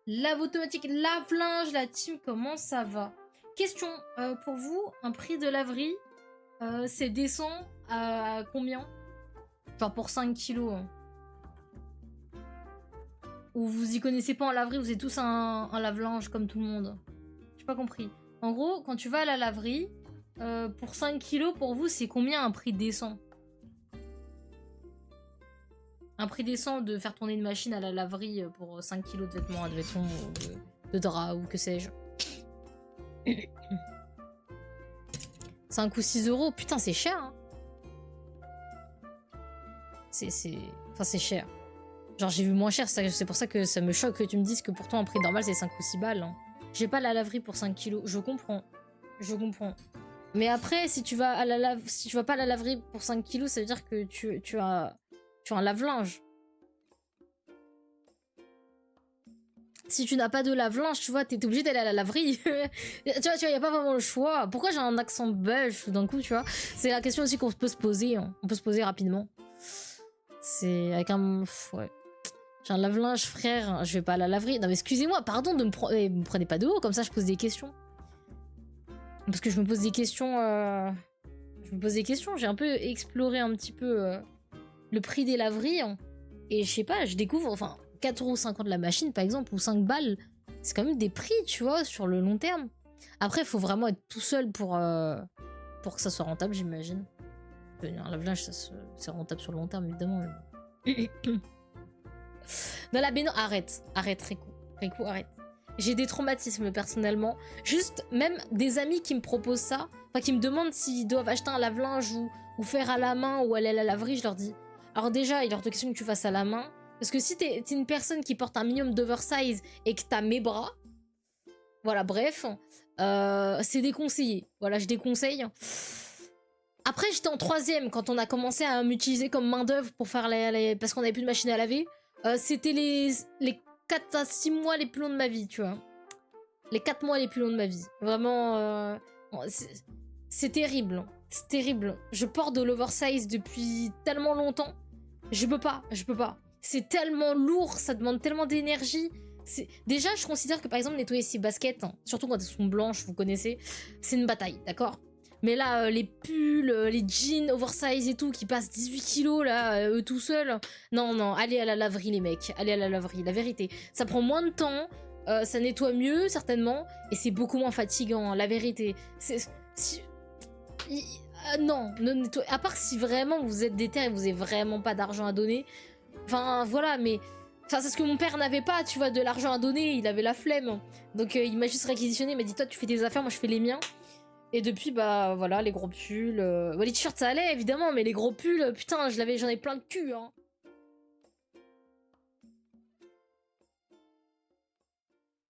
Lave automatique, lave-linge, la team, comment ça va? Question, pour vous, un prix de laverie, c'est décent à combien? Genre pour 5 kilos. Hein. Ou vous y connaissez pas en laverie, vous êtes tous un lave-linge comme tout le monde. J'ai pas compris. En gros, quand tu vas à la laverie, pour 5 kilos, pour vous, c'est combien un prix décent? Un prix décent de faire tourner une machine à la laverie pour 5 kilos de vêtements, admettons, ou de drap, ou que sais-je. 5 ou 6 euros, putain, c'est cher, hein. Enfin, c'est cher. Genre, j'ai vu moins cher, c'est pour ça que ça me choque que tu me dises que pourtant un prix normal c'est 5 ou 6 balles. Hein. J'ai pas la laverie pour 5 kilos, je comprends. Je comprends. Mais après, si tu vas à la si tu vas pas à la laverie pour 5 kilos, ça veut dire que tu as un lave-linge. Si tu n'as pas de lave-linge, tu vois, t'es obligé d'aller à la laverie. tu vois, y a pas vraiment le choix. Pourquoi j'ai un accent belge tout d'un coup, tu vois? C'est la question aussi qu'on peut se poser. Hein. On peut se poser rapidement. C'est avec un... Ouais. J'ai un lave-linge, frère, je vais pas à la laverie. Non mais excusez-moi, pardon de me prenez pas de haut, comme ça je pose des questions. Parce que je me pose des questions... Je me pose des questions, j'ai un peu exploré un petit peu le prix des laveries. Hein. Et je sais pas, je découvre, enfin, 4,50€ la machine par exemple, ou 5 balles. C'est quand même des prix, tu vois, sur le long terme. Après, il faut vraiment être tout seul pour que ça soit rentable, j'imagine. Un lave-linge, c'est rentable sur le long terme, évidemment. Dans la baignoire, arrête, Riku, arrête. J'ai des traumatismes personnellement. Juste, même des amis qui me proposent ça, enfin qui me demandent s'ils doivent acheter un lave-linge ou faire à la main ou aller à la laverie, je leur dis. Alors déjà, il est hors de question que tu fasses à la main. Parce que si t'es une personne qui porte un minimum d'oversize et que t'as mes bras, voilà, bref, c'est déconseillé. Voilà, je déconseille. Après, j'étais en 3ème quand on a commencé à m'utiliser comme main-d'œuvre pour faire parce qu'on avait plus de machine à laver. C'était les 4 à 6 mois les plus longs de ma vie, tu vois. Les 4 mois les plus longs de ma vie. Vraiment, c'est terrible. C'est terrible. Je porte de l'oversize depuis tellement longtemps. Je peux pas. C'est tellement lourd, ça demande tellement d'énergie. Déjà, je considère que par exemple, nettoyer ses baskets, hein, surtout quand elles sont blanches, vous connaissez, c'est une bataille, d'accord ? Mais là, les pulls, les jeans oversize et tout, qui passent 18 kilos, là, eux tout seuls. Non, allez à la laverie, les mecs. Allez à la laverie, la vérité. Ça prend moins de temps, ça nettoie mieux, certainement, et c'est beaucoup moins fatigant, la vérité. Non, à part si vraiment vous êtes déter et vous avez vraiment pas d'argent à donner. Enfin, voilà, mais... Enfin, c'est ce que mon père n'avait pas, tu vois, de l'argent à donner, il avait la flemme. Donc il m'a juste réquisitionné, il m'a dit, toi, tu fais tes affaires, moi, je fais les miens. Et depuis, bah voilà, les gros pulls. Les t-shirts, ça allait évidemment, mais les gros pulls, putain, j'en ai plein de cul. Hein.